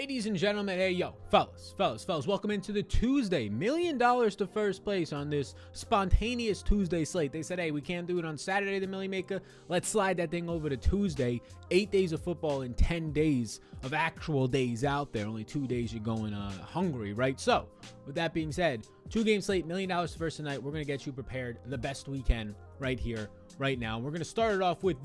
Ladies and gentlemen, hey, yo, fellas, welcome into the Tuesday, $1 million to first place on this spontaneous Tuesday slate. They said, hey, we can't do it on Saturday, the Millie Maker. Let's slide that thing over to Tuesday. 8 days of football and 10 days of actual days out there. Only 2 days you're going hungry, right? So, with that being said, 2-game slate, $1 million to first tonight. We're going to get you prepared the best we can right here, right now. We're going to start it off with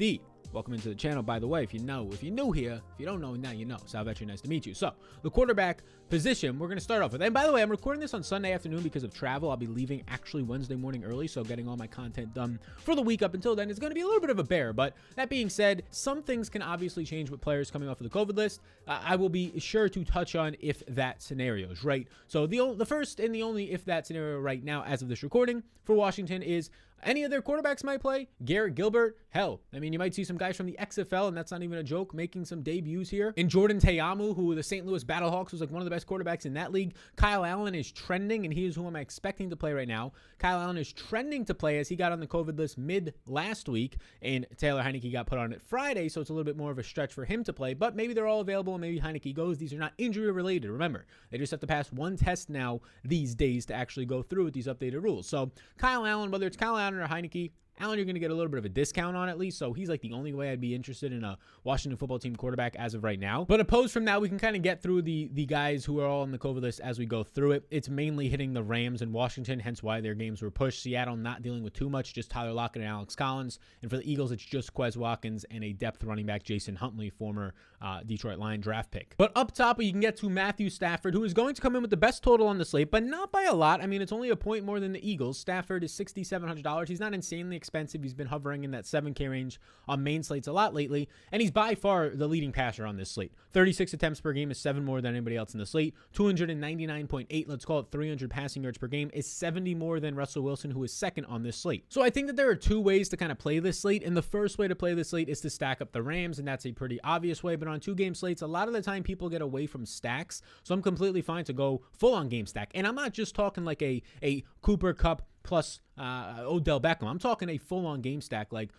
welcome into the channel, by the way. If you're new here, if you don't know, now you know. Sal Vetri, nice to meet you. So, the quarterback position, we're going to start off with. And by the way, I'm recording this on Sunday afternoon because of travel. I'll be leaving actually Wednesday morning early, so getting all my content done for the week up until then is going to be a little bit of a bear. But that being said, some things can obviously change with players coming off of the COVID list. I will be sure to touch on if-that scenarios, right? So, the first and the only if-that scenario right now, as of this recording, for Washington is any of their quarterbacks might play. Garrett Gilbert, hell, I mean, you might see some guys from the XFL, and that's not even a joke, making some debuts here. And Jordan Teamu, who the St. Louis Battlehawks was like one of the best quarterbacks in that league. Kyle Allen is trending, and he is who I'm expecting to play right now. Kyle Allen is trending to play as he got on the COVID list mid last week, and Taylor Heinicke got put on it Friday, so it's a little bit more of a stretch for him to play, but maybe they're all available, and maybe Heinicke goes. These are not injury related. Remember, they just have to pass one test now these days to actually go through with these updated rules. So Kyle Allen, whether it's Kyle Allen or Heinicke, Allen, you're going to get a little bit of a discount on at least, so he's like the only way I'd be interested in a Washington football team quarterback as of right now. But opposed from that, we can kind of get through the guys who are all on the COVID list as we go through it. It's mainly hitting the Rams and Washington, hence why their games were pushed. Seattle not dealing with too much, just Tyler Lockett and Alex Collins. And for the Eagles, it's just Quez Watkins and a depth running back, Jason Huntley, former Detroit Lion draft pick. But up top, you can get to Matthew Stafford, who is going to come in with the best total on the slate, but not by a lot. I mean, it's only a point more than the Eagles. Stafford is $6,700. He's not insanely expensive. He's been hovering in that 7K range on main slates a lot lately, and he's by far the leading passer on this slate. 36 attempts per game is 7 more than anybody else in the slate. 299.8, let's call it 300 passing yards per game, is 70 more than Russell Wilson, who is second on this slate. So I think that there are two ways to kind of play this slate, and the first way to play this slate is to stack up the Rams, and that's a pretty obvious way, but on 2-game slates, a lot of the time people get away from stacks, so I'm completely fine to go full-on game stack. And I'm not just talking like a Cooper Kupp plus Odell Beckham. I'm talking a full-on game stack like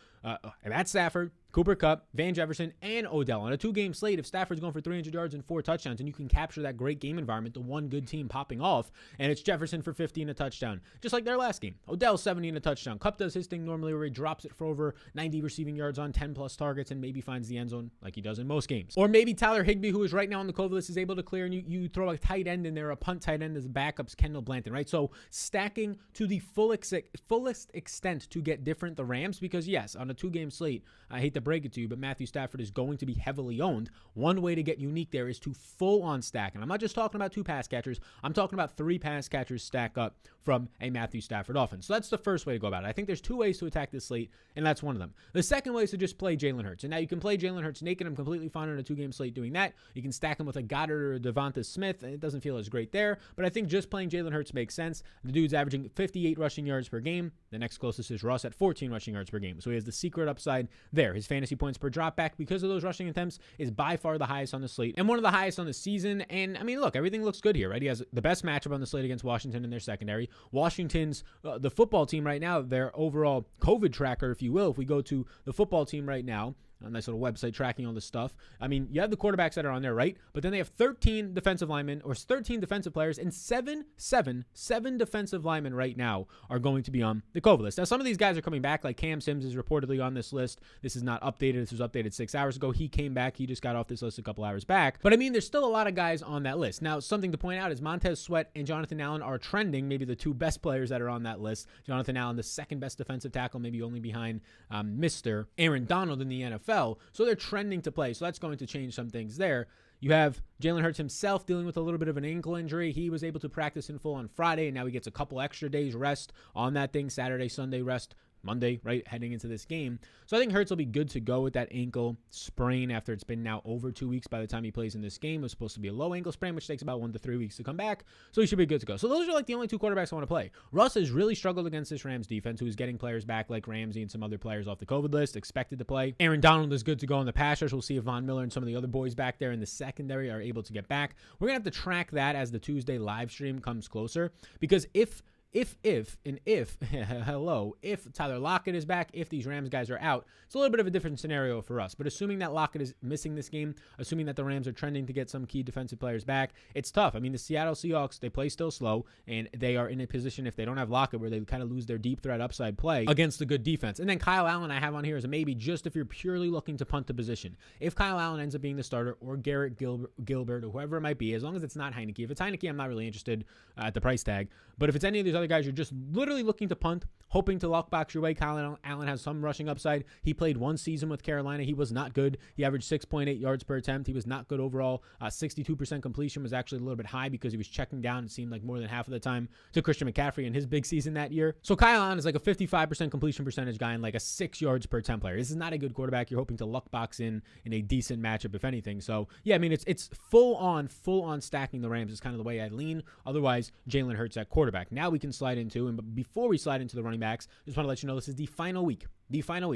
Matt Stafford, Cooper Kupp, Van Jefferson, and Odell. On a 2-game slate, if Stafford's going for 300 yards and 4 touchdowns, and you can capture that great game environment, the one good team popping off, and it's Jefferson for 50 and a touchdown, just like their last game. Odell 70 and a touchdown. Kupp does his thing normally where he drops it for over 90 receiving yards on 10-plus targets and maybe finds the end zone like he does in most games. Or maybe Tyler Higbee, who is right now on the COVID list, is able to clear, and you throw a tight end in there, a punt tight end as backups, Kendall Blanton, right? So stacking to the fullest extent to get different the Rams, because yes, on a 2-game slate, I hate to break it to you, but Matthew Stafford is going to be heavily owned. One way to get unique there is to full-on stack. And I'm not just talking about 2 pass catchers. I'm talking about 3 pass catchers stack up from a Matthew Stafford offense. So that's the first way to go about it. I think there's 2 ways to attack this slate, and that's one of them. The second way is to just play Jalen Hurts. And now you can play Jalen Hurts naked. I'm completely fine on a 2-game slate doing that. You can stack him with a Goddard or a Devonta Smith. It doesn't feel as great there, but I think just playing Jalen Hurts makes sense. The dude's averaging 58 rushing yards per game. The next closest is Russ at 14 rushing yards per game. So he has the secret upside there. His fantasy points per drop back because of those rushing attempts is by far the highest on the slate and one of the highest on the season. And I mean, look, everything looks good here, right? He has the best matchup on the slate against Washington in their secondary. Washington's, the football team right now, their overall COVID tracker, if you will, if we go to the football team right now, a nice little website tracking all this stuff. I mean, you have the quarterbacks that are on there, right? But then they have 13 defensive linemen or 13 defensive players, and seven defensive linemen right now are going to be on the COVID list. Now, some of these guys are coming back, like Cam Sims is reportedly on this list. This is not updated. This was updated 6 hours ago. He came back. He just got off this list a couple hours back. But I mean, there's still a lot of guys on that list. Now, something to point out is Montez Sweat and Jonathan Allen are trending, maybe the 2 best players that are on that list. Jonathan Allen, the 2nd best defensive tackle, maybe only behind Mr. Aaron Donald in the NFL. So they're trending to play. So that's going to change some things there. You have Jalen Hurts himself dealing with a little bit of an ankle injury. He was able to practice in full on Friday, and now he gets a couple extra days rest on that thing, Saturday, Sunday rest, Monday, right, heading into this game. So I think Hurts will be good to go with that ankle sprain after it's been now over 2 weeks by the time he plays in this game. It was supposed to be a low ankle sprain, which takes about 1 to 3 weeks to come back. So he should be good to go. So those are like the only 2 quarterbacks I want to play. Russ has really struggled against this Rams defense, who is getting players back like Ramsey and some other players off the COVID list, expected to play. Aaron Donald is good to go on the pass rush. We'll see if Von Miller and some of the other boys back there in the secondary are able to get back. We're going to have to track that as the Tuesday live stream comes closer, because if hello, if Tyler Lockett is back, if these Rams guys are out, it's a little bit of a different scenario for us. But assuming that Lockett is missing this game, assuming that the Rams are trending to get some key defensive players back, it's tough. I mean, the Seattle Seahawks, they play still slow, and they are in a position, if they don't have Lockett, where they kind of lose their deep threat upside play against a good defense. And then Kyle Allen I have on here as a maybe, just if you're purely looking to punt the position. If Kyle Allen ends up being the starter, or Garrett Gilbert, or whoever it might be, as long as it's not Heineke. If it's Heineke, I'm not really interested at the price tag. But if it's any of these other guys, you're just literally looking to punt, hoping to lock box your way. Colin Allen has some rushing upside. He played one season with Carolina. He was not good. He averaged 6.8 yards per attempt. He was not good overall. 62% completion was actually a little bit high because he was checking down, it seemed like, more than half of the time to Christian McCaffrey in his big season that year. So Kyle Allen is like a 55% completion percentage guy and like a 6 yards per attempt player. This is not a good quarterback. You're hoping to luck box in a decent matchup, if anything. So yeah, I mean, it's full on stacking the Rams is kind of the way I lean. Otherwise, Jalen Hurts at quarterback. Now we can slide into, and before we slide into the running backs, just want to let you know this is the final week,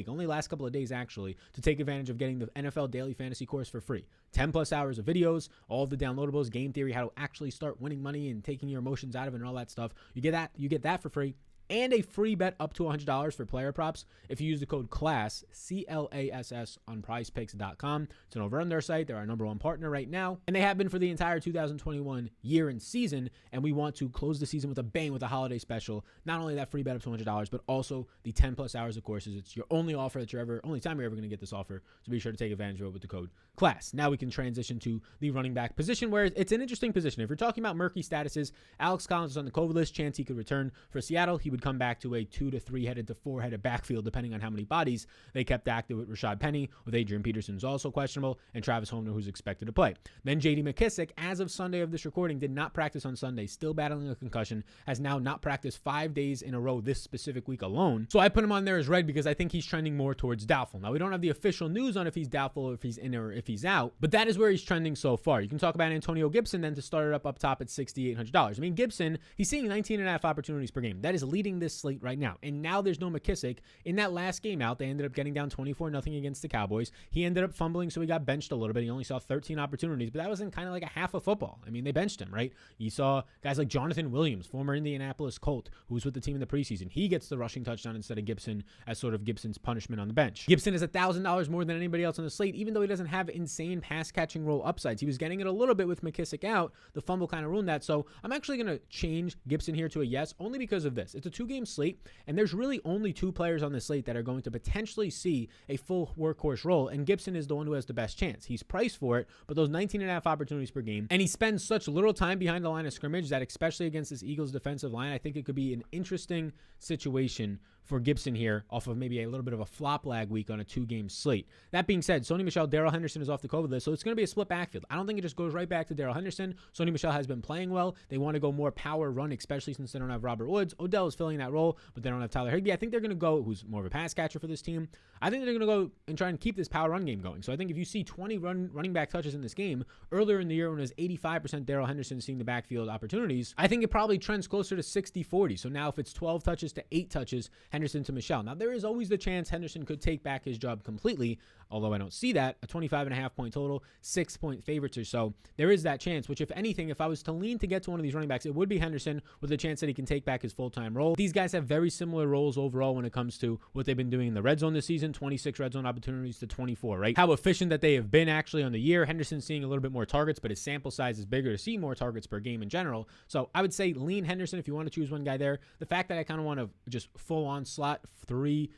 only last couple of days actually, to take advantage of getting the NFL Daily Fantasy Course for free. 10 plus hours of videos, all of the downloadables, game theory, how to actually start winning money and taking your emotions out of it and all that stuff. You get that for free. And a free bet up to $100 for player props if you use the code CLASS, CLASS, on prizepicks.com. It's an over on their site. They're our number one partner right now, and they have been for the entire 2021 year and season, and we want to close the season with a bang with a holiday special. Not only that free bet up to $100, but also the 10 plus hours of courses. It's your only offer only time you're ever going to get this offer, so be sure to take advantage of it with the code CLASS. Now we can transition to the running back position, where it's an interesting position. If you're talking about murky statuses, Alex Collins is on the COVID list. Chance he could return for Seattle. He would come back to a 2 to 3 headed to 4 headed backfield, depending on how many bodies they kept active, with Rashad Penny, with Adrian Peterson's also questionable, and Travis Homer, who's expected to play. Then J.D. McKissic, as of Sunday of this recording, did not practice on Sunday, still battling a concussion, has now not practiced 5 days in a row this specific week alone. So I put him on there as red because I think he's trending more towards doubtful. Now, we don't have the official news on if he's doubtful, or if he's in, or if he's out, but that is where he's trending so far. You can talk about Antonio Gibson then to start it up top at $6,800. I mean, Gibson, he's seeing 19.5 opportunities per game. That is leading this slate right now. And now there's no McKissic. In that last game out, they ended up getting down 24-0 against the Cowboys. He ended up fumbling, so he got benched a little bit. He only saw 13 opportunities, but that was in kind of like a half of football. I mean, they benched him, right? You saw guys like Jonathan Williams, former Indianapolis Colt, who was with the team in the preseason. He gets the rushing touchdown instead of Gibson as sort of Gibson's punishment on the bench. Gibson is $1,000 more than anybody else on the slate, even though he doesn't have insane pass catching role upsides. He was getting it a little bit with McKissic out. The fumble kind of ruined that. So I'm actually going to change Gibson here to a yes, only because of this. It's a 2-game slate, and there's really only 2 players on the slate that are going to potentially see a full workhorse role, and Gibson is the one who has the best chance. He's priced for it, but those 19.5 opportunities per game, and he spends such little time behind the line of scrimmage that, especially against this Eagles defensive line, I think it could be an interesting situation for Gibson here off of maybe a little bit of a flop lag week on a 2-game slate. That being said, Sony Michel, Darrell Henderson is off the COVID list, so it's going to be a split backfield. I don't think it just goes right back to Darrell Henderson. Sony Michel has been playing well. They want to go more power run, especially since they don't have Robert Woods. Odell is filling that role, but they don't have Tyler Higbee. I think they're going to go, who's more of a pass catcher for this team. I think they're going to go and try and keep this power run game going. So I think if you see 20 running back touches in this game, earlier in the year when it was 85% Darrell Henderson seeing the backfield opportunities, I think it probably trends closer to 60-40. So now if it's 12 touches to 8 touches, Henderson to Michel. Now, there is always the chance Henderson could take back his job completely, although I don't see that. A 25.5 point total, 6-point favorites or so. There is that chance, which if anything, if I was to lean to get to one of these running backs, it would be Henderson, with a chance that he can take back his full-time role. These guys have very similar roles overall when it comes to what they've been doing in the red zone this season, 26 red zone opportunities to 24, right? How efficient that they have been actually on the year. Henderson's seeing a little bit more targets, but his sample size is bigger to see more targets per game in general. So I would say lean Henderson if you want to choose one guy there. The fact that I kind of want to just full-on slot 3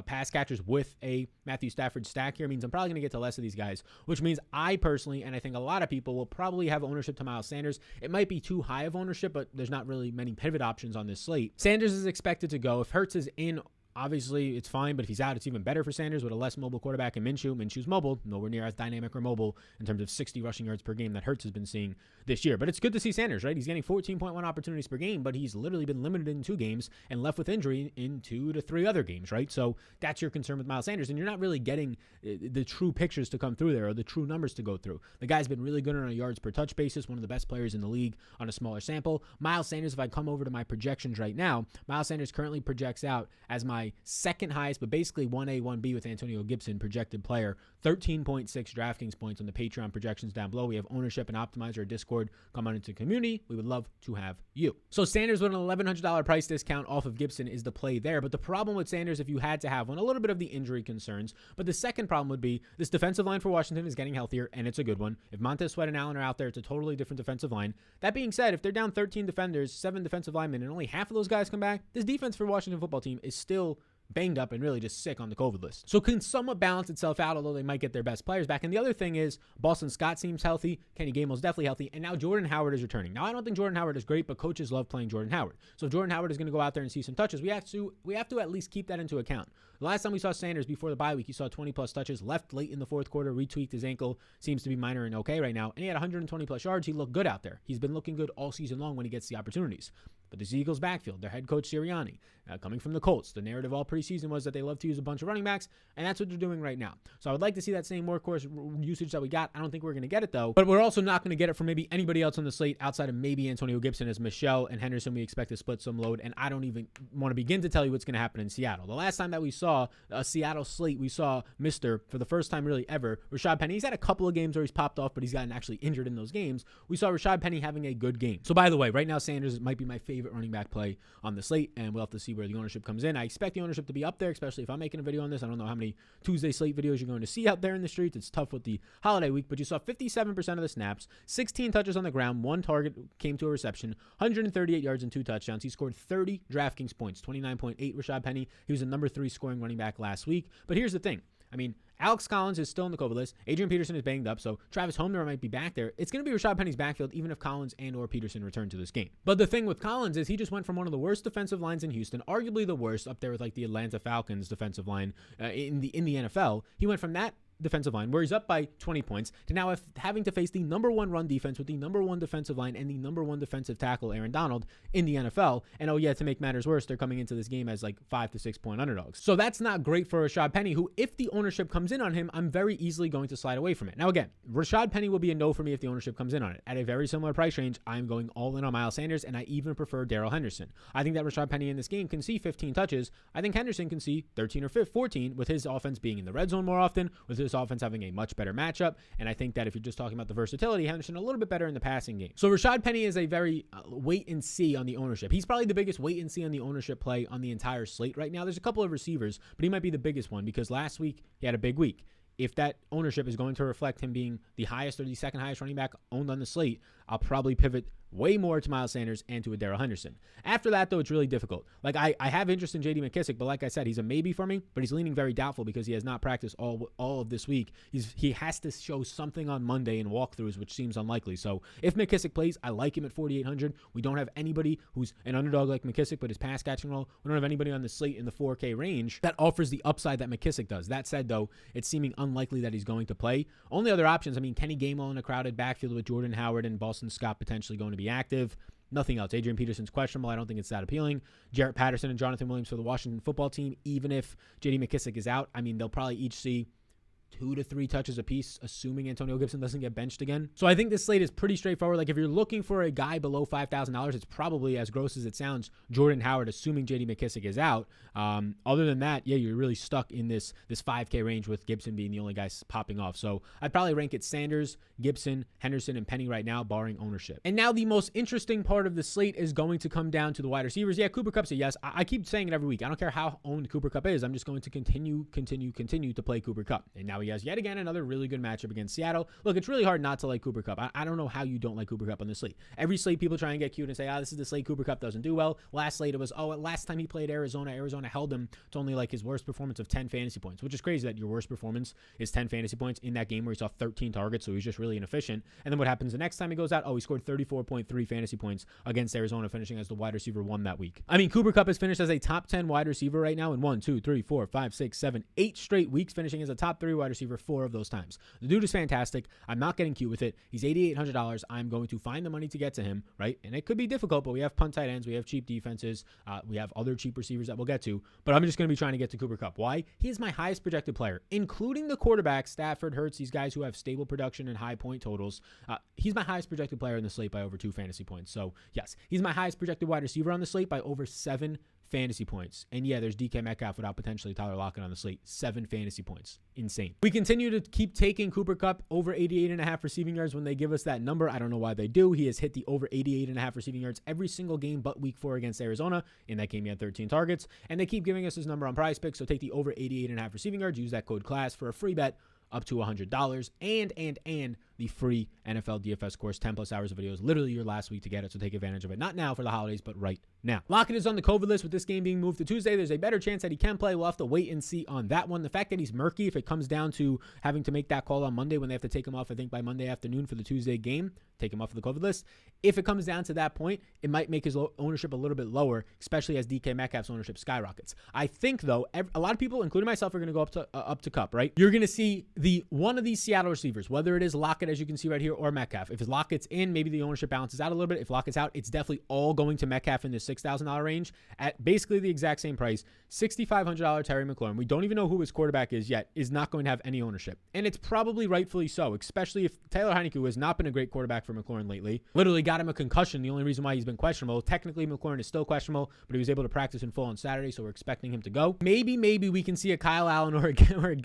pass catchers with a Matthew Stafford stack here means I'm probably going to get to less of these guys, which means I personally, and I think a lot of people, will probably have ownership to Miles Sanders. It might be too high of ownership, but there's not really many pivot options on this slate. Sanders is expected to go. If Hurts is in, obviously it's fine, but if he's out, it's even better for Sanders with a less mobile quarterback in Minshew. Minshew's mobile, nowhere near as dynamic or mobile in terms of 60 rushing yards per game that Hurts has been seeing this year. But it's good to see Sanders, right? He's getting 14.1 opportunities per game, but he's literally been limited in 2 games and left with injury in 2 to 3 other games, right? So that's your concern with Miles Sanders, and you're not really getting the true pictures to come through there, or the true numbers to go through. The guy's been really good on a yards per touch basis, one of the best players in the league on a smaller sample. Miles Sanders, if I come over to my projections right now, Miles Sanders currently projects out as my second highest, but basically 1A, 1B with Antonio Gibson projected player 13.6 DraftKings points on the Patreon projections down below. We have ownership and optimizer Discord. Come on into the community. We would love to have you. So Sanders with an $1,100 price discount off of Gibson is the play there. But the problem with Sanders, if you had to have one, a little bit of the injury concerns. But the second problem would be this defensive line for Washington is getting healthier, and it's a good one. If Montez Sweat and Allen are out there, it's a totally different defensive line. That being said, if they're down 13 defenders, 7 defensive linemen, and only half of those guys come back, this defense for Washington football team is still banged up and really just sick on the COVID list. So can somewhat balance itself out, although they might get their best players back. And the other thing is Boston Scott seems healthy. Kenny Gainwell's definitely healthy. And now Jordan Howard is returning. Now, I don't think Jordan Howard is great, but coaches love playing Jordan Howard. So if Jordan Howard is going to go out there and see some touches, we have to at least keep that into account. The last time we saw Sanders before the bye week, he saw 20-plus touches, left late in the fourth quarter, retweaked his ankle, seems to be minor and okay right now, and he had 120-plus yards. He looked good out there. He's been looking good all season long when he gets the opportunities. But the Eagles' backfield, their head coach Sirianni, coming from the Colts, the narrative all preseason was that they love to use a bunch of running backs, and that's what they're doing right now. So I would like to see that same workhorse usage that we got. I don't think we're going to get it, though. But we're also not going to get it from maybe anybody else on the slate outside of maybe Antonio Gibson, as Michelle and Henderson we expect to split some load, and I don't even want to begin to tell you what's going to happen in Seattle. The last time that we saw a Seattle slate, we saw for the first time really ever, Rashad Penny. He's had a couple of games where he's popped off, but he's gotten actually injured in those games. We saw Rashad Penny having a good game. So by the way, right now Sanders might be my favorite running back play on the slate, and we'll have to see where the ownership comes in. I expect the ownership to be up there, especially if I'm making a video on this. I don't know how many Tuesday slate videos you're going to see out there in the streets. It's tough with the holiday week, but you saw 57% of the snaps, 16 touches on the ground, 1 target came to a reception, 138 yards and 2 touchdowns. He scored 30 DraftKings points, 29.8 Rashad Penny. He was the number 3 scoring running back last week. But here's the thing. I mean, Alex Collins is still in the COVID list. Adrian Peterson is banged up, so Travis Homer might be back there. It's going to be Rashad Penny's backfield, even if Collins and or Peterson return to this game. But the thing with Collins is he just went from one of the worst defensive lines in Houston, arguably the worst, up there with like the Atlanta Falcons defensive line in the NFL. He went from that defensive line where he's up by 20 points to now having to face the number 1 run defense with the number 1 defensive line and the number 1 defensive tackle Aaron Donald in the NFL. And oh yeah, to make matters worse, they're coming into this game as like 5 to 6 point underdogs. So that's not great for Rashad Penny, who if the ownership comes in on him, I'm very easily going to slide away from it. Now again, Rashad Penny will be a no for me if the ownership comes in on it. At a very similar price range, I'm going all in on Miles Sanders, and I even prefer Darrell Henderson. I think that Rashad Penny in this game can see 15 touches. I think Henderson can see 13 or 14 with his offense being in the red zone more often, with his offense having a much better matchup. And I think that if you're just talking about the versatility, Henderson a little bit better in the passing game. So Rashad Penny is a very wait and see on the ownership. He's probably the biggest wait and see on the ownership play on the entire slate right now. There's a couple of receivers, but he might be the biggest one because last week he had a big week. If that ownership is going to reflect him being the highest or the second highest running back owned on the slate, I'll probably pivot way more to Miles Sanders and to a Darrell Henderson. After that, though, it's really difficult. Like, I have interest in J.D. McKissic, but like I said, he's a maybe for me, but he's leaning very doubtful because he has not practiced all of this week. He has to show something on Monday in walkthroughs, which seems unlikely. So if McKissic plays, I like him at 4,800. We don't have anybody who's an underdog like McKissic, but his pass catching role, we don't have anybody on the slate in the 4K range that offers the upside that McKissic does. That said, though, it's seeming unlikely that he's going to play. Only other options, I mean, Kenny Gainwell in a crowded backfield with Jordan Howard and Boston Scott potentially going to be active. Nothing else. Adrian Peterson's questionable. I don't think it's that appealing. Jarrett Patterson and Jonathan Williams for the Washington football team, even if J.D. McKissic is out, I mean, they'll probably each see 2 to 3 touches apiece, assuming Antonio Gibson doesn't get benched again. So I think this slate is pretty straightforward. Like if you're looking for a guy below $5,000, it's probably, as gross as it sounds, Jordan Howard, assuming J.D. McKissic is out. Other than that, yeah, you're really stuck in this 5K range with Gibson being the only guy popping off. So I'd probably rank it Sanders, Gibson, Henderson, and Penny right now, barring ownership. And now the most interesting part of the slate is going to come down to the wide receivers. Yeah, Cooper Kupp's a yes. I keep saying it every week. I don't care how owned Cooper Kupp is. I'm just going to continue to play Cooper Kupp. And now he has yet again another really good matchup against Seattle. Look, it's really hard not to like Cooper Kupp. I don't know how you don't like Cooper Kupp on this slate. Every slate people try and get cute and say, this is the slate Cooper Kupp doesn't do well. Last slate it was, last time he played Arizona held him to only like his worst performance of 10 fantasy points, which is crazy that your worst performance is 10 fantasy points in that game where he saw 13 targets, so he's just really inefficient. And then what happens the next time he goes out? He scored 34.3 fantasy points against Arizona, finishing as the wide receiver 1 that week. I mean, Cooper Kupp has finished as a top 10 wide receiver right now in 1, 2, 3, 4, 5, 6, 7, 8 straight weeks, finishing as a top 3 wide receiver 4 of those times. The dude is fantastic. I'm not getting cute with it. He's $8,800. I'm going to find the money to get to him, right? And it could be difficult, but we have punt tight ends. We have cheap defenses. We have other cheap receivers that we'll get to, but I'm just going to be trying to get to Cooper Kupp. Why? He is my highest projected player, including the quarterback, Stafford, Hurts, these guys who have stable production and high point totals. He's my highest projected player in the slate by over 2 fantasy points. So yes, he's my highest projected wide receiver on the slate by over 7 fantasy points. And yeah, there's DK Metcalf without potentially Tyler Lockett on the slate. 7 fantasy points. Insane. We continue to keep taking Cooper Kupp over 88.5 receiving yards when they give us that number. I don't know why they do. He has hit the over 88.5 receiving yards every single game but week 4 against Arizona. In that game, he had 13 targets. And they keep giving us his number on Prize Picks. So take the over 88.5 receiving yards. Use that code CLASS for a free bet up to $100 and the free NFL DFS course, 10 plus hours of videos, literally your last week to get it. So take advantage of it. Not now for the holidays, but right now. Lockett is on the COVID list with this game being moved to Tuesday. There's a better chance that he can play. We'll have to wait and see on that one. The fact that he's murky, if it comes down to having to make that call on Monday when they have to take him off, I think by Monday afternoon for the Tuesday game, take him off of the COVID list. If it comes down to that point, it might make his ownership a little bit lower, especially as DK Metcalf's ownership skyrockets. I think though, a lot of people, including myself, are going to go up to Kupp, right? You're going to see one of these Seattle receivers, whether it is Lockett, as you can see right here, or Metcalf. If Lockett's in, maybe the ownership balances out a little bit. If Lockett's out, it's definitely all going to Metcalf in the $6,000 range at basically the exact same price. $6,500 Terry McLaurin. We don't even know who his quarterback is yet, is not going to have any ownership. And it's probably rightfully so, especially if Taylor Heinicke, who has not been a great quarterback for McLaurin lately, literally got him a concussion. The only reason why he's been questionable. Technically, McLaurin is still questionable, but he was able to practice in full on Saturday, so we're expecting him to go. Maybe we can see a Kyle Allen or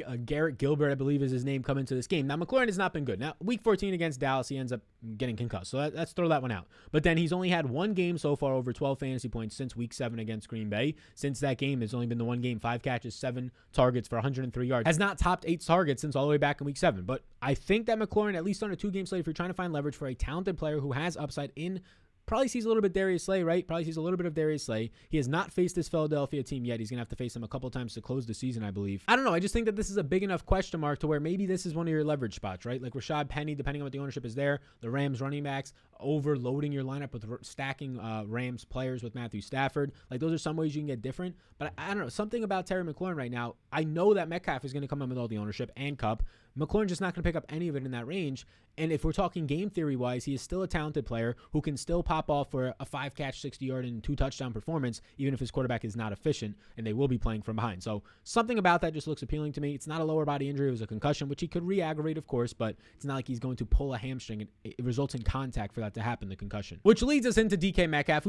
a Garrett Gilbert, I believe is his name, come into this game. Now, McLaurin has not been good. Now, week 14 against Dallas, he ends up getting concussed. So let's throw that one out. But then he's only had one game so far over 12 fantasy points since week 7 against Green Bay. Since that game, there's only been the one game, 5 catches, 7 targets for 103 yards. Has not topped 8 targets since all the way back in week 7. But I think that McLaurin, at least on a 2-game slate, if you're trying to find leverage for a talented player who has upside in, probably sees a little bit Darius Slay, right? Probably sees a little bit of Darius Slay. He has not faced this Philadelphia team yet. He's going to have to face them a couple times to close the season, I believe. I don't know. I just think that this is a big enough question mark to where maybe this is one of your leverage spots, right? Like Rashad Penny, depending on what the ownership is there. The Rams running backs, overloading your lineup with stacking Rams players with Matthew Stafford. Like those are some ways you can get different. But I don't know. Something about Terry McLaurin right now. I know that Metcalf is going to come in with all the ownership and Kupp. McLaurin's just not going to pick up any of it in that range. And if we're talking game theory-wise, he is still a talented player who can still pop off for a 5-catch, 60-yard, and 2-touchdown performance, even if his quarterback is not efficient, and they will be playing from behind. So something about that just looks appealing to me. It's not a lower body injury. It was a concussion, which he could re-aggravate, of course, but it's not like he's going to pull a hamstring. It results in contact for that to happen, the concussion. Which leads us into DK Metcalf,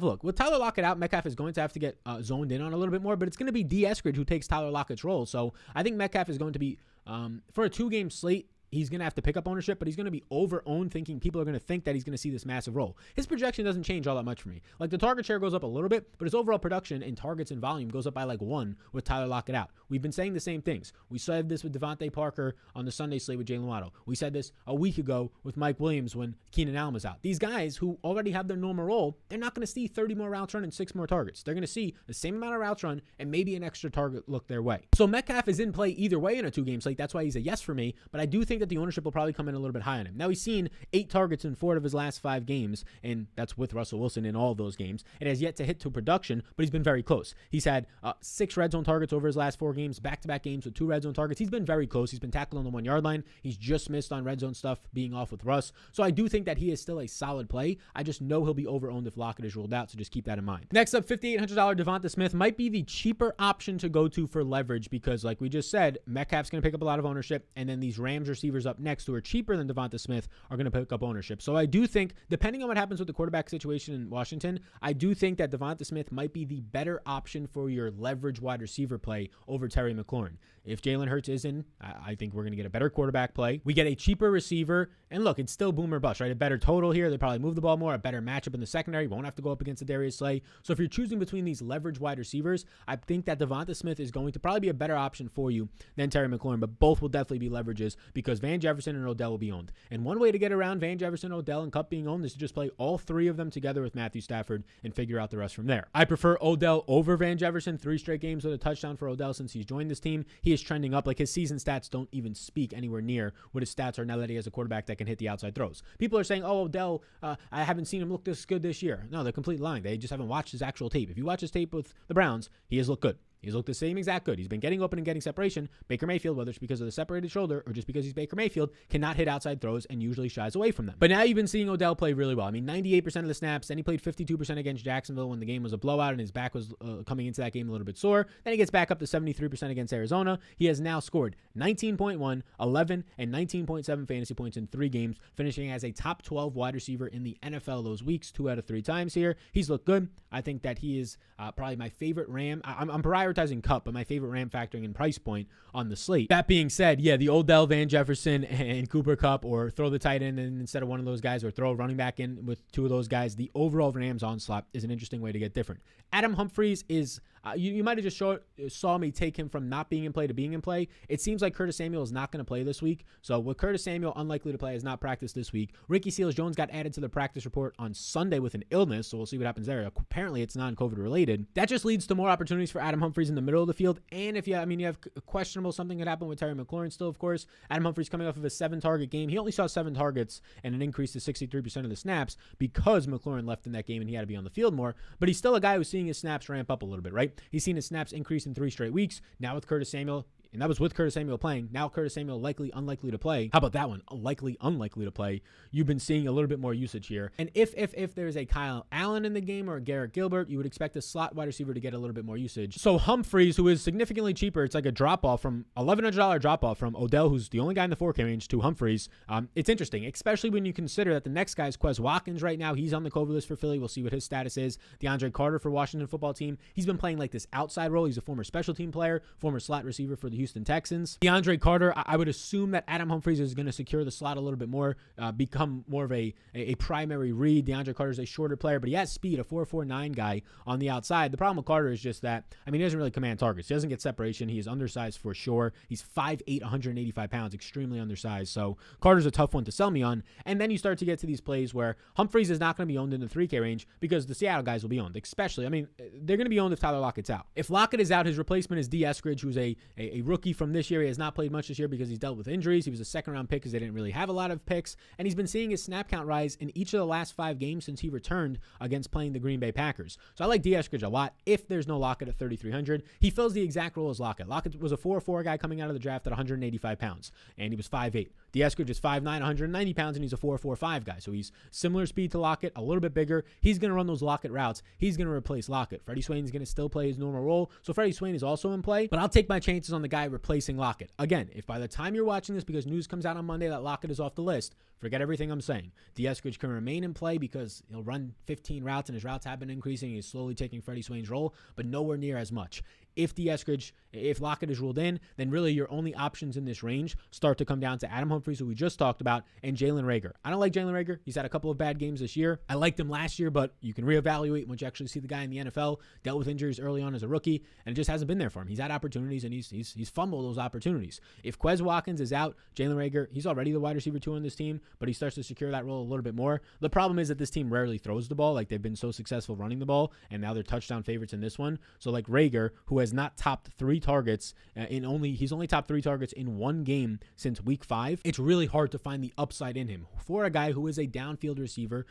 look, with Tyler Lockett out, Metcalf is going to have to get zoned in on a little bit more, but it's going to be D. Eskridge who takes Tyler Lockett's role. So I think Metcalf is going to be, for a 2-game slate, he's going to have to pick up ownership, but he's going to be over-owned, thinking people are going to think that he's going to see this massive role. His projection doesn't change all that much for me. Like the target share goes up a little bit, but his overall production in targets and volume goes up by like 1 with Tyler Lockett out. We've been saying the same things. We said this with Devontae Parker on the Sunday slate with Jalen Waddle. We said this a week ago with Mike Williams when Keenan Allen was out. These guys who already have their normal role, they're not going to see 30 more routes run and 6 more targets. They're going to see the same amount of routes run and maybe an extra target look their way. So Metcalf is in play either way in a 2-game slate. That's why he's a yes for me, but I do think that the ownership will probably come in a little bit high on him. Now he's seen 8 targets in 4 of his last 5 games, and that's with Russell Wilson in all of those games. It has yet to hit to production, but he's been very close. He's had 6 red zone targets over his last 4 games, back-to-back games with 2 red zone targets. He's been very close. He's been tackled on the 1-yard line. He's just missed on red zone stuff being off with Russ. So I do think that he is still a solid play. I just know he'll be over-owned if Lockett is ruled out, so just keep that in mind. Next up, $5,800 Devonta Smith might be the cheaper option to go to for leverage because, like we just said, Metcalf's going to pick up a lot of ownership, and then these Rams receivers up next who are cheaper than Devonta Smith are going to pick up ownership. So I do think, depending on what happens with the quarterback situation in Washington, I do think that Devonta Smith might be the better option for your leverage wide receiver play over Terry McLaurin. If Jalen Hurts is in, I think we're going to get a better quarterback play. We get a cheaper receiver, and look, it's still boom or bust, right? A better total here. They probably move the ball more, a better matchup in the secondary. Won't have to go up against the Darius Slay. So if you're choosing between these leverage wide receivers, I think that Devonta Smith is going to probably be a better option for you than Terry McLaurin, but both will definitely be leverages because Van Jefferson and Odell will be owned. And one way to get around Van Jefferson, Odell, and Kupp being owned is to just play all 3 of them together with Matthew Stafford and figure out the rest from there. I prefer Odell over Van Jefferson. 3 straight games with a touchdown for Odell since he's joined this team. He is trending up. Like his season stats don't even speak anywhere near what his stats are now that he has a quarterback that can hit the outside throws. People are saying, oh, Odell, I haven't seen him look this good this year. No, they're completely lying. They just haven't watched his actual tape. If you watch his tape with the Browns, he has looked good. He's looked the same exact good. He's been getting open and getting separation. Baker Mayfield, whether it's because of the separated shoulder or just because he's Baker Mayfield, cannot hit outside throws and usually shies away from them. But now you've been seeing Odell play really well. I mean, 98% of the snaps. Then he played 52% against Jacksonville when the game was a blowout and his back was coming into that game a little bit sore. Then he gets back up to 73% against Arizona. He has now scored 19.1, 11, and 19.7 fantasy points in 3 games, finishing as a top 12 wide receiver in the NFL those weeks, 2 out of 3 times here. He's looked good. I think that he is probably my favorite Ram. I'm prioritizing Cup, but my favorite Ram factoring in price point on the slate. That being said, yeah, the Odell, Van Jefferson, and Cooper Kupp, or throw the tight end in instead of one of those guys, or throw a running back in with 2 of those guys. The overall Rams onslaught is an interesting way to get different. Adam Humphries is, you might have just saw me take him from not being in play to being in play. It seems like Curtis Samuel is not going to play this week. So with Curtis Samuel unlikely to play, has not practiced this week. Ricky Seals-Jones got added to the practice report on Sunday with an illness, so we'll see what happens there. Apparently it's non-COVID related. That just leads to more opportunities for Adam Humphries in the middle of the field. And if you have questionable, something that happened with Terry McLaurin still, of course. Adam Humphries coming off of a 7-target game. He only saw 7 targets and an increase to 63% of the snaps because McLaurin left in that game and he had to be on the field more. But he's still a guy who's seeing his snaps ramp up a little bit, right? He's seen his snaps increase in 3 straight weeks. Now with Curtis Samuel, and that was with Curtis Samuel playing. Now Curtis Samuel likely unlikely to play. How about that one? Likely unlikely to play. You've been seeing a little bit more usage here. And if there's a Kyle Allen in the game or a Garrett Gilbert, you would expect a slot wide receiver to get a little bit more usage. So Humphries, who is significantly cheaper, it's like a drop-off from $1,100 drop-off from Odell, who's the only guy in the 4K range, to Humphries. It's interesting, especially when you consider that the next guy is Quez Watkins right now. He's on the COVID list for Philly. We'll see what his status is. DeAndre Carter for Washington football team. He's been playing like this outside role. He's a former special team player, former slot receiver for the Houston Texans. DeAndre Carter, I would assume that Adam Humphries is going to secure the slot a little bit more, become more of a primary read. DeAndre Carter is a shorter player, but he has speed, a 4.49 guy on the outside. The problem with Carter is just that, he doesn't really command targets. He doesn't get separation. He is undersized for sure. He's 5'8", 185 pounds, extremely undersized. So Carter's a tough one to sell me on. And then you start to get to these plays where Humphries is not going to be owned in the 3K range because the Seattle guys will be owned, especially. They're going to be owned if Tyler Lockett's out. If Lockett is out, his replacement is D. Eskridge, who's a rookie from this year. He has not played much this year because he's dealt with injuries. He was a 2nd-round pick because they didn't really have a lot of picks, and he's been seeing his snap count rise in each of the last 5 games since he returned against playing the Green Bay Packers. So I like D. Eskridge a lot. If there's no Lockett at 3,300, he fills the exact role as Lockett. Lockett was a 4.4 guy coming out of the draft at 185 pounds, and he was 5'8". D. Eskridge is 5'9", 190 pounds, and he's a 4.45 guy. So he's similar speed to Lockett, a little bit bigger. He's going to run those Lockett routes. He's going to replace Lockett. Freddie Swain is going to still play his normal role. So Freddie Swain is also in play, but I'll take my chances on the guy replacing Lockett. Again, if by the time you're watching this, because news comes out on Monday that Lockett is off the list, forget everything I'm saying. D. Eskridge can remain in play because he'll run 15 routes, and his routes have been increasing. He's slowly taking Freddie Swain's role, but nowhere near as much. If Lockett is ruled in, then really your only options in this range start to come down to Adam Humphries, who we just talked about, and Jalen Reagor. I don't like Jalen Reagor. He's had a couple of bad games this year. I liked him last year, but you can reevaluate once you actually see the guy in the NFL. Dealt with injuries early on as a rookie, and it just hasn't been there for him. He's had opportunities, and he's fumbled those opportunities. If Quez Watkins is out, Jalen Reagor, he's already the wide receiver 2 on this team, but he starts to secure that role a little bit more. The problem is that this team rarely throws the ball. Like, they've been so successful running the ball, and now they're touchdown favorites in this one. So like Reagor, who has not topped 3 targets he's only topped 3 targets in 1 game since week 5. It's really hard to find the upside in him for a guy who is a downfield receiver,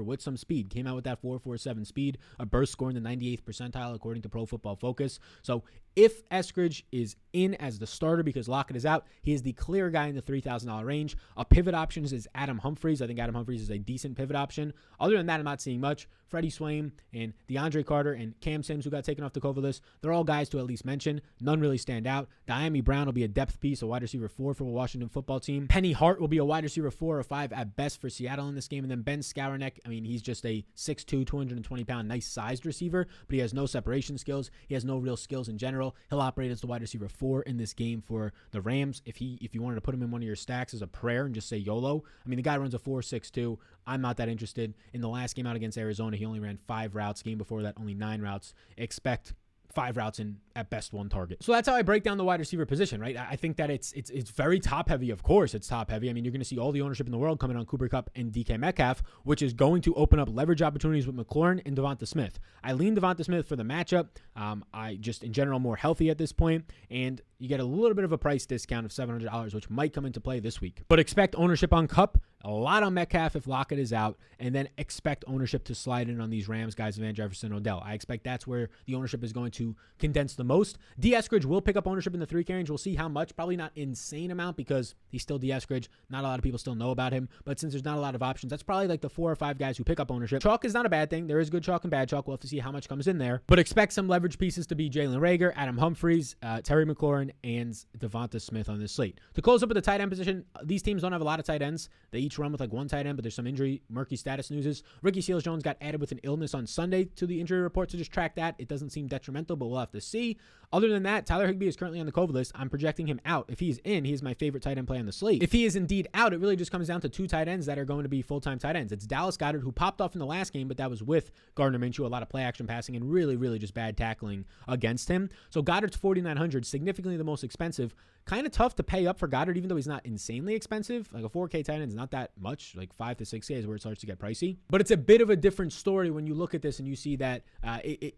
with some speed. Came out with that 4.47 speed, a burst score in the 98th percentile according to Pro Football Focus. So if Eskridge is in as the starter because Lockett is out, he is the clear guy in the $3,000 range. A pivot option is Adam Humphries. I think Adam Humphries is a decent pivot option. Other than that, I'm not seeing much. Freddie Swain and DeAndre Carter and Cam Sims, who got taken off the COVID list, they're all guys to at least mention. None really stand out. Diami Brown will be a depth piece, a wide receiver 4 for the Washington football team. Penny Hart will be a wide receiver 4 or 5 at best for Seattle in this game. And then Ben Skowronek, he's just a 6'2", 220-pound, nice-sized receiver, but he has no separation skills. He has no real skills in general. He'll operate as the wide receiver 4 in this game for the Rams. If you wanted to put him in one of your stacks as a prayer and just say YOLO, the guy runs a 4.62. I'm not that interested. In the last game out against Arizona, he only ran 5 routes. Game before that, only 9 routes. Expect 5 routes and at best 1 target. So that's how I break down the wide receiver position, right? I think that it's very top heavy. Of course, it's top heavy. You're going to see all the ownership in the world coming on Cooper Kupp and DK Metcalf, which is going to open up leverage opportunities with McLaurin and Devonta Smith. I lean Devonta Smith for the matchup. I just in general more healthy at this point, and you get a little bit of a price discount of $700, which might come into play this week. But expect ownership on Kupp a lot on Metcalf if Lockett is out, and then expect ownership to slide in on these Rams guys, Van Jefferson, Odell. I expect that's where the ownership is going to condense the most. D. Eskridge will pick up ownership in the 3K range. We'll see how much. Probably not insane amount because he's still D. Eskridge. Not a lot of people still know about him, but since there's not a lot of options, that's probably like the 4 or 5 guys who pick up ownership. Chalk is not a bad thing. There is good chalk and bad chalk. We'll have to see how much comes in there, but expect some leverage pieces to be Jalen Reagor, Adam Humphries, Terry McLaurin, and Devonta Smith on this slate. To close up with the tight end position, these teams don't have a lot of tight ends. They each run with like one tight end, but there's some injury, murky status news. Ricky Seals-Jones got added with an illness on Sunday to the injury report, so just track that. It doesn't seem detrimental, but we'll have to see. Other than that, Tyler Higbee is currently on the COVID list. I'm projecting him out. If he's in, he is my favorite tight end play on the slate. If he is indeed out, it really just comes down to 2 tight ends that are going to be full-time tight ends. It's Dallas Goedert, who popped off in the last game, but that was with Gardner Minshew, a lot of play action passing, and really, really just bad tackling against him. So Goddard's 4,900, significantly the most expensive. Kind of tough to pay up for Goddard, even though he's not insanely expensive. Like a 4K tight end is not that much, like 5 to 6K is where it starts to get pricey. But it's a bit of a different story when you look at this and you see that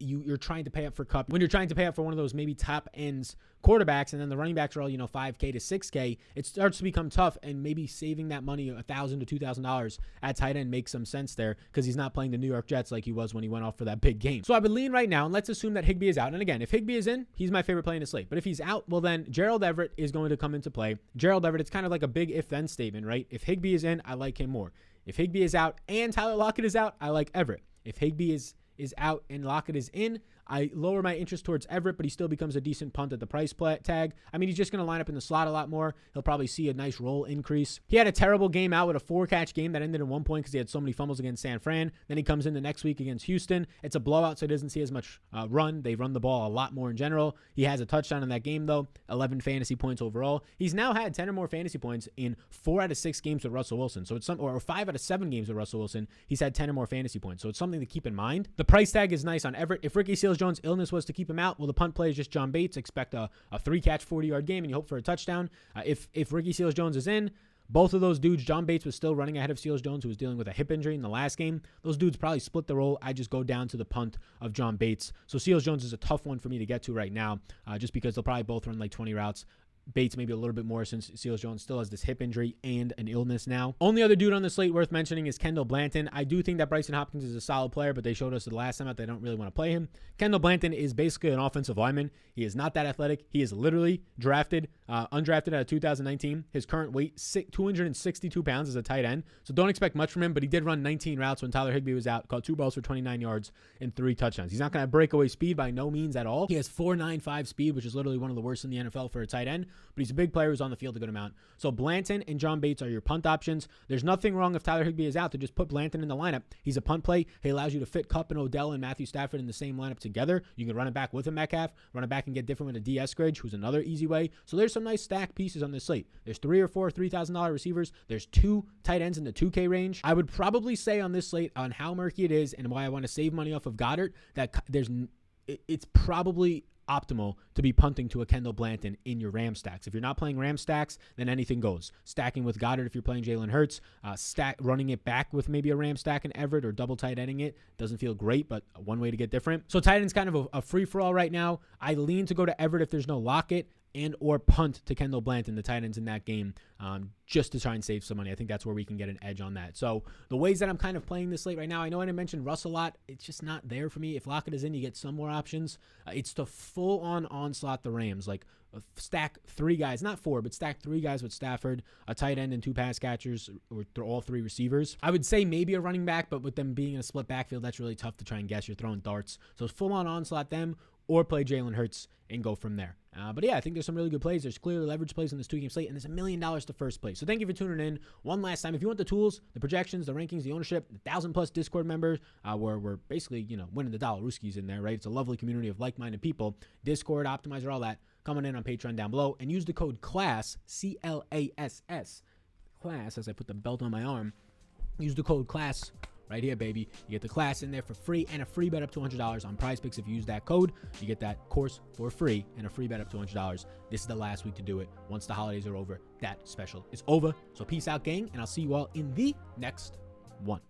you're trying to pay up for Kupp. When you're trying to pay up for one of those maybe top ends quarterbacks, and then the running backs are all, 5K to 6K, it starts to become tough, and maybe saving that money, $1,000 to $2,000 at tight end makes some sense there because he's not playing the New York Jets like he was when he went off for that big game. So I would lean right now, and let's assume that Higbee is out. And again, if Higbee is in, he's my favorite play in the slate. But if he's out, well then Gerald Everett is going to come into play. Gerald Everett, it's kind of like a big if-then statement, right? If Higbee is in, I like him more. If Higbee is out and Tyler Lockett is out, I like Everett. If Higbee is out and Lockett is in, I lower my interest towards Everett, but he still becomes a decent punt at the price tag. I mean, he's just going to line up in the slot a lot more. He'll probably see a nice roll increase. He had a terrible game out with a 4-catch game that ended in 1 point because he had so many fumbles against San Fran. Then he comes in the next week against Houston. It's a blowout, so he doesn't see as much run. They run the ball a lot more in general. He has a touchdown in that game, though. 11 fantasy points overall. He's now had 10 or more fantasy points in 4 out of 6 games with Russell Wilson. So it's or 5 out of 7 games with Russell Wilson. He's had 10 or more fantasy points. So it's something to keep in mind. The price tag is nice on Everett. If Ricky Seals-Jones' illness was to keep him out, well, the punt play is just John Bates. Expect a 3-catch, 40-yard game, and you hope for a touchdown. If Ricky Seals-Jones is in, both of those dudes, John Bates was still running ahead of Seals-Jones, who was dealing with a hip injury in the last game. Those dudes probably split the role. I just go down to the punt of John Bates. So Seals-Jones is a tough one for me to get to right now, just because they'll probably both run like 20 routes. Bates maybe a little bit more since Seals-Jones still has this hip injury and an illness now. Only other dude on the slate worth mentioning is Kendall Blanton. I do think that Bryson Hopkins is a solid player, but they showed us the last time out they don't really want to play him. Kendall Blanton is basically an offensive lineman. He is not that athletic. He is literally drafted, undrafted out of 2019. His current weight, 262 pounds as a tight end. So don't expect much from him, but he did run 19 routes when Tyler Higbee was out, caught 2 balls for 29 yards and 3 touchdowns. He's not going to have breakaway speed by no means at all. He has 4.95 speed, which is literally one of the worst in the NFL for a tight end, but he's a big player who's on the field a good amount. So Blanton and John Bates are your punt options. There's nothing wrong if Tyler Higbee is out to just put Blanton in the lineup. He's a punt play. He allows you to fit Kupp and Odell and Matthew Stafford in the same lineup together. You can run it back with a Metcalf, run it back and get different with a D. Eskridge, who's another easy way. So there's some nice stack pieces on this slate. There's 3 or 4 $3,000 receivers. There's 2 tight ends in the 2K range. I would probably say on this slate, on how murky it is and why I want to save money off of Goddard, that it's probably optimal to be punting to a Kendall Blanton in your Ram stacks. If you're not playing Ram stacks, then anything goes. Stacking with Goddard if you're playing Jalen Hurts, running it back with maybe a Ram stack and Everett, or double tight ending it doesn't feel great, but one way to get different. So tight end's kind of a free-for-all right now. I lean to go to Everett if there's no Lockett, and or punt to Kendall Blanton, the tight ends in that game, just to try and save some money. I think that's where we can get an edge on that. So the ways that I'm kind of playing this slate right now, I know I didn't mention Russ a lot. It's just not there for me. If Lockett is in, you get some more options. It's to full-on onslaught the Rams, like stack 3 guys, not 4, but stack 3 guys with Stafford, a tight end and 2 pass catchers, or all 3 receivers. I would say maybe a running back, but with them being in a split backfield, that's really tough to try and guess. You're throwing darts. So it's full-on onslaught them, or play Jalen Hurts and go from there. But yeah, I think there's some really good plays. There's clearly leverage plays in this 2-game slate, and there's $1 million to first place. So thank you for tuning in one last time. If you want the tools, the projections, the rankings, the ownership, the 1,000+ Discord members, where we're basically, winning the dollar Ruskies in there, right? It's a lovely community of like-minded people. Discord, optimizer, all that, coming in on Patreon down below. And use the code CLASS, CLASS, class, as I put the belt on my arm. Use the code CLASS right here, baby. You get the class in there for free and a free bet up to $100 on PrizePicks. If you use that code, you get that course for free and a free bet up to $100. This is the last week to do it. Once the holidays are over, that special is over. So peace out, gang, and I'll see you all in the next one.